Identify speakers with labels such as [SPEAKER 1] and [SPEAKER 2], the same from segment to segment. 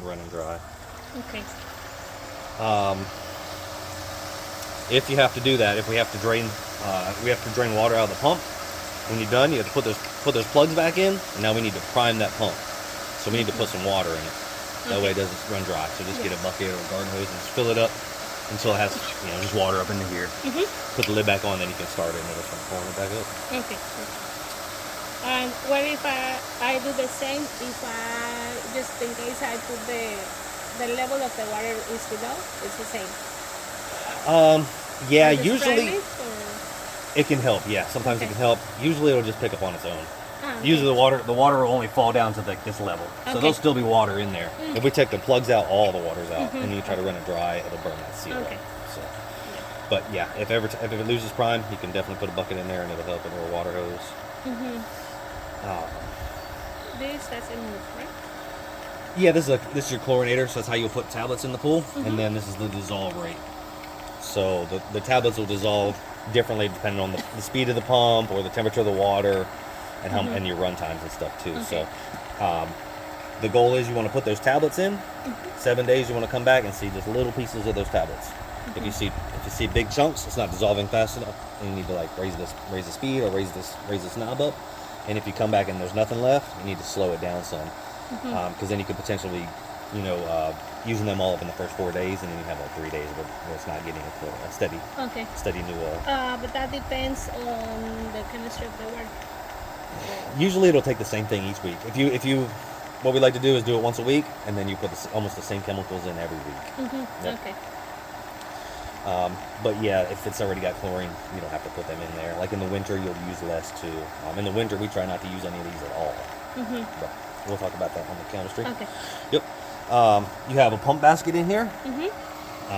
[SPEAKER 1] running dry.
[SPEAKER 2] Okay.
[SPEAKER 1] If you have to do that, if we have to drain water out of the pump. When you're done, you have to put those plugs back in, and now we need to prime that pump. So we need to put some water in it. That way it doesn't run dry. So just get a bucket or a garden hose and just fill it up until it has, just water up into here. Put the lid back on, then you can start it and it'll start pouring it back up.
[SPEAKER 2] Okay. And what if I do the same? If I just in case I put the level of the water is below, it's the same.
[SPEAKER 1] Yeah,
[SPEAKER 2] I just
[SPEAKER 1] usually
[SPEAKER 2] prime it, or?
[SPEAKER 1] it can help. Yeah, sometimes it
[SPEAKER 2] Okay.
[SPEAKER 1] can help. Usually it'll just pick up on its own.
[SPEAKER 2] Okay.
[SPEAKER 1] Usually the water will only fall down to like this level, so
[SPEAKER 2] Okay.
[SPEAKER 1] there'll still be water in there. If we take the plugs out, all the water's out, and you try to run it dry, it'll burn that seal.
[SPEAKER 2] Okay.
[SPEAKER 1] So, but yeah, if it loses prime, you can definitely put a bucket in there, and it'll help it, or a water hose.
[SPEAKER 2] This doesn't move, right?
[SPEAKER 1] Yeah, this is your chlorinator, so that's how you'll put tablets in the pool, and then this is the dissolve rate. So the tablets will dissolve differently depending on the speed of the pump or the temperature of the water, and how and your run times and stuff too.
[SPEAKER 2] Okay.
[SPEAKER 1] So the goal is you want to put those tablets in. 7 days you want to come back and see just little pieces of those tablets. If you see big chunks, it's not dissolving fast enough, and you need to like raise the speed or raise this knob up. And if you come back and there's nothing left, you need to slow it down some, because then you could potentially using them all up in the first 4 days, and then you have like 3 days where it's not getting a steady new
[SPEAKER 2] But that depends on the chemistry of the water.
[SPEAKER 1] Usually it'll take the same thing each week. If you what we like to do is do it once a week, and then you put almost the same chemicals in every week. Yep.
[SPEAKER 2] Okay.
[SPEAKER 1] But yeah, if it's already got chlorine, you don't have to put them in there. Like in the winter, you'll use less too. In the winter, we try not to use any of these at all. But we'll talk about that on the chemistry.
[SPEAKER 2] Okay.
[SPEAKER 1] Yep. You have a pump basket in here.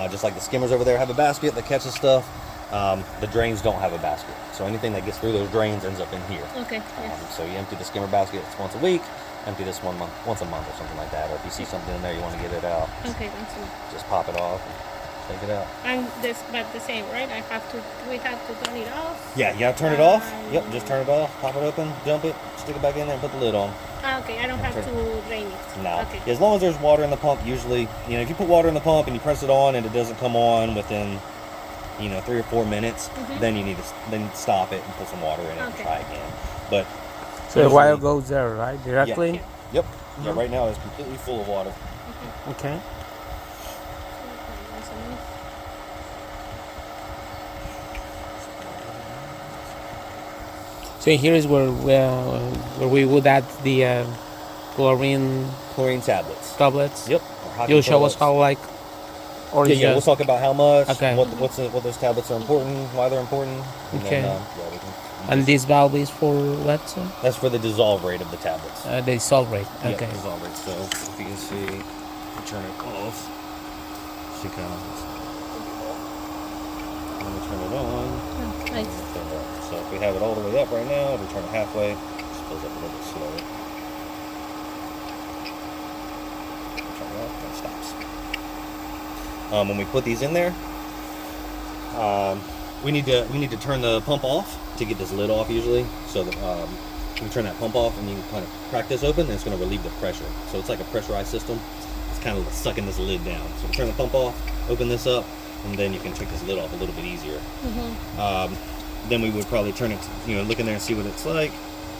[SPEAKER 1] Just like the skimmers over there have a basket that catches stuff. The drains don't have a basket. So anything that gets through those drains ends up in here.
[SPEAKER 2] Okay. Yeah.
[SPEAKER 1] So you empty the skimmer basket once a week. Empty this once a month or something like that. Or if you see something in there you want to get it out,
[SPEAKER 2] Okay. That's it.
[SPEAKER 1] just pop it off and take it out.
[SPEAKER 2] And but the same, right? We have to turn it off.
[SPEAKER 1] Yeah, you gotta turn it off. Yep, just turn it off, pop it open, dump it, stick it back in there, and put the lid on.
[SPEAKER 2] Okay, I don't have to drain it.
[SPEAKER 1] No.
[SPEAKER 2] Okay.
[SPEAKER 1] As long as there's water in the pump, usually, if you put water in the pump and you press it on and it doesn't come on within, 3 or 4 minutes, then you need to stop it and put some water in it and
[SPEAKER 2] Okay.
[SPEAKER 1] try again. But
[SPEAKER 3] So the water goes there, right? Directly?
[SPEAKER 1] Yep. Yeah, right now it's completely full of water.
[SPEAKER 3] Okay. So here is where we would add the chlorine
[SPEAKER 1] Chlorine tablets.
[SPEAKER 3] tablets.
[SPEAKER 1] Yep. Or hockey
[SPEAKER 3] You'll show us
[SPEAKER 1] puck-ups.
[SPEAKER 3] how, or
[SPEAKER 1] Yeah, we'll talk about how much,
[SPEAKER 3] Okay.
[SPEAKER 1] what those tablets are important, why they're important. And
[SPEAKER 3] Okay.
[SPEAKER 1] then, we can,
[SPEAKER 3] And this valve is for what?
[SPEAKER 1] that's for the dissolve rate of the tablets.
[SPEAKER 3] The dissolve rate.
[SPEAKER 1] Yeah,
[SPEAKER 3] Okay.
[SPEAKER 1] dissolve rate. So if you can see, turn it off. She kind of. When we turn it on.
[SPEAKER 2] Nice.
[SPEAKER 1] Turn it up. So if we have it all the way up right now, we turn it halfway. It just fills up a little bit slower. Turn it off, and it stops. When we put these in there, we need to turn the pump off to get this lid off usually. So that we turn that pump off, and you can kind of crack this open, and it's going to relieve the pressure. So it's like a pressurized system. It's kind of sucking this lid down. So we turn the pump off, open this up, and then you can take this lid off a little bit easier. Then we would probably turn it, look in there and see what it's like.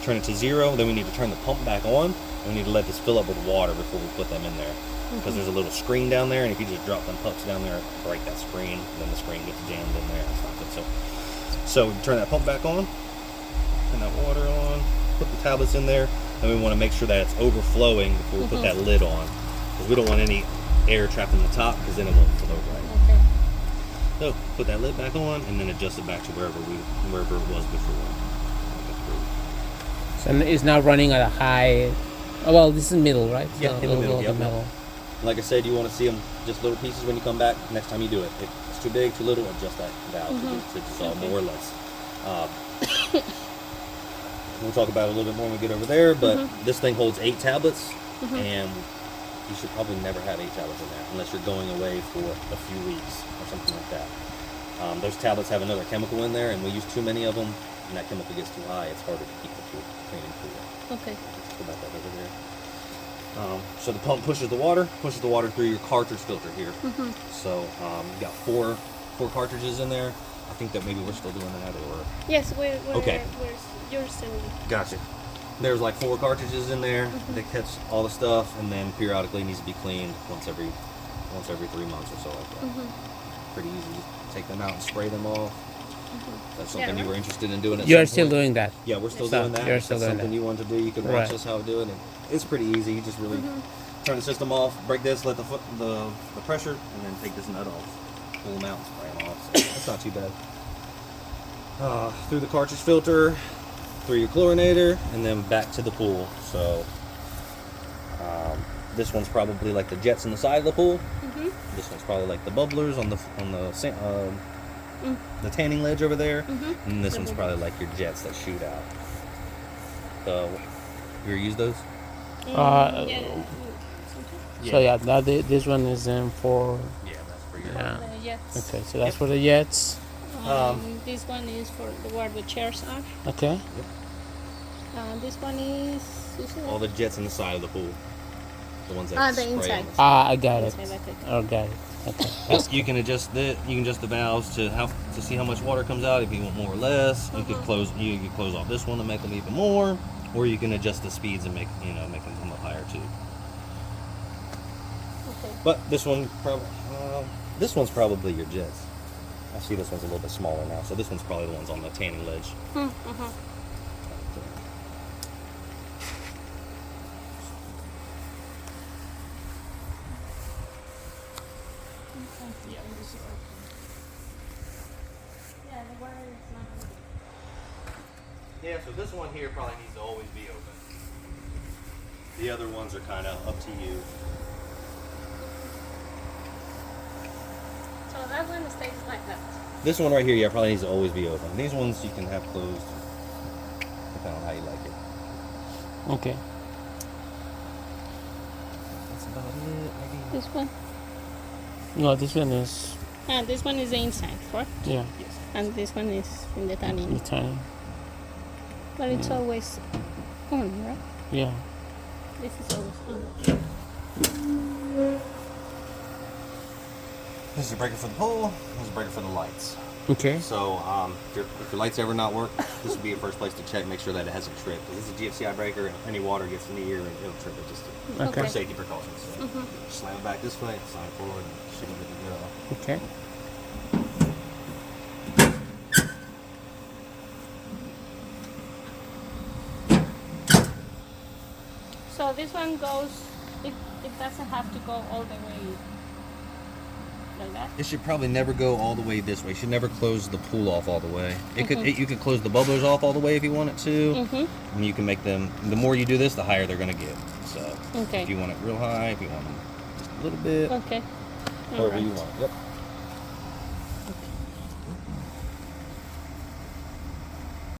[SPEAKER 1] Turn it to 0. Then we need to turn the pump back on, and we need to let this fill up with water before we put them in there. Because there's a little screen down there, and if you just drop them pups down there, break that screen, then the screen gets jammed in there and stuff. So we turn that pump back on, turn that water on, put the tablets in there, and we want to make sure that it's overflowing before we put that lid on, because we don't want any air trapped in the top, because then it won't flow right.
[SPEAKER 2] Okay.
[SPEAKER 1] So put that lid back on, and then adjust it back to wherever it was before.
[SPEAKER 3] So it's now running at a high. Oh, well, this is middle, right?
[SPEAKER 1] Yeah,
[SPEAKER 3] So
[SPEAKER 1] in the middle.
[SPEAKER 3] the
[SPEAKER 1] Yep.
[SPEAKER 3] middle.
[SPEAKER 1] Like I said, you want to see them just little pieces when you come back. Next time you do it, if it's too big, too little, adjust that valve to dissolve more or less. We'll talk about it a little bit more when we get over there. But this thing holds 8 tablets, and you should probably never have 8 tablets in there unless you're going away for a few weeks or something like that. Those tablets have another chemical in there, and we use too many of them, and that chemical gets too high. It's harder to keep the pool clean and cool.
[SPEAKER 2] Okay.
[SPEAKER 1] Let's go back that over there. So the pump pushes the water through your cartridge filter here. So you got four cartridges in there. I think that maybe we're still doing that, or
[SPEAKER 2] Yes,
[SPEAKER 1] Okay.
[SPEAKER 2] you're sending.
[SPEAKER 1] gotcha. There's like 4 cartridges in there that catch all the stuff, and then periodically needs to be cleaned once every 3 months or so like that. Pretty easy. Just take them out and spray them off. That's something you were interested in doing. At
[SPEAKER 3] You're
[SPEAKER 1] some
[SPEAKER 3] still
[SPEAKER 1] point.
[SPEAKER 3] doing that.
[SPEAKER 1] Yeah, we're still
[SPEAKER 3] So,
[SPEAKER 1] doing that.
[SPEAKER 3] you're
[SPEAKER 1] If
[SPEAKER 3] still
[SPEAKER 1] that's
[SPEAKER 3] doing
[SPEAKER 1] something
[SPEAKER 3] that.
[SPEAKER 1] you want to do, you can watch
[SPEAKER 3] Right.
[SPEAKER 1] us how to do it. And it's pretty easy. You just really turn the system off, break this, let the pressure, and then take this nut off, pull them out, and spray them off. So that's not too bad. Through the cartridge filter, through your chlorinator, and then back to the pool. So this one's probably like the jets on the side of the pool. This one's probably like the bubblers on the tanning ledge over there, and this one's probably like your jets that shoot out. So you ever use those?
[SPEAKER 3] So yeah, this one is for.
[SPEAKER 1] Yeah, that's for your.
[SPEAKER 3] Yeah.
[SPEAKER 2] Yes.
[SPEAKER 3] Okay, so that's for the jets.
[SPEAKER 2] This one is for where the chairs are.
[SPEAKER 3] Okay.
[SPEAKER 2] This one is.
[SPEAKER 1] All the jets on the side of the pool. The ones that
[SPEAKER 2] the
[SPEAKER 1] spray
[SPEAKER 2] inside.
[SPEAKER 1] on the side.
[SPEAKER 3] I got it.
[SPEAKER 2] Inside, okay.
[SPEAKER 3] I got it. Okay.
[SPEAKER 1] You can adjust the valves to see how much water comes out. If you want more or less, you could close off this one to make them even more, or you can adjust the speeds and make them come up higher too.
[SPEAKER 2] Okay.
[SPEAKER 1] But this one's probably your jets. I see this one's a little bit smaller now, so this one's probably the ones on the tanning ledge.
[SPEAKER 2] Yeah, the water is not good.
[SPEAKER 1] Yeah, so this one here probably needs to always be open. The other ones are kind of up to you.
[SPEAKER 2] So that one stays like that.
[SPEAKER 1] This one right here, yeah, probably needs to always be open. These ones you can have closed, depending on how you like it.
[SPEAKER 3] Okay.
[SPEAKER 1] That's about it, maybe.
[SPEAKER 2] This one.
[SPEAKER 3] No, this one is
[SPEAKER 2] This one is the inside, right?
[SPEAKER 3] yeah.
[SPEAKER 1] Yes.
[SPEAKER 2] And this one is in the tanning.
[SPEAKER 3] The tiny.
[SPEAKER 2] But it's always on, right?
[SPEAKER 3] Yeah.
[SPEAKER 2] This is always on.
[SPEAKER 1] This is a breaker for the pole. This is a breaker for the lights.
[SPEAKER 3] Okay.
[SPEAKER 1] So if your lights ever not work, this would be your first place to check. Make sure that it hasn't tripped. This is a GFCI breaker. If any water gets in the ear, it'll trip it. Just
[SPEAKER 3] Okay.
[SPEAKER 1] for safety precautions. So slam it back this way, slide it forward, and should be good to go.
[SPEAKER 3] Okay.
[SPEAKER 2] So this one goes, it doesn't have to go all the way like that.
[SPEAKER 1] It should probably never go all the way this way. You should never close the pool off all the way. You could close the bubblers off all the way if you want it to, and you can make them. The more you do this, the higher they're gonna get. So
[SPEAKER 2] Okay.
[SPEAKER 1] if you want it real high, if you want them just a little bit,
[SPEAKER 2] Okay.
[SPEAKER 1] however
[SPEAKER 2] Alright.
[SPEAKER 1] you want. Yep.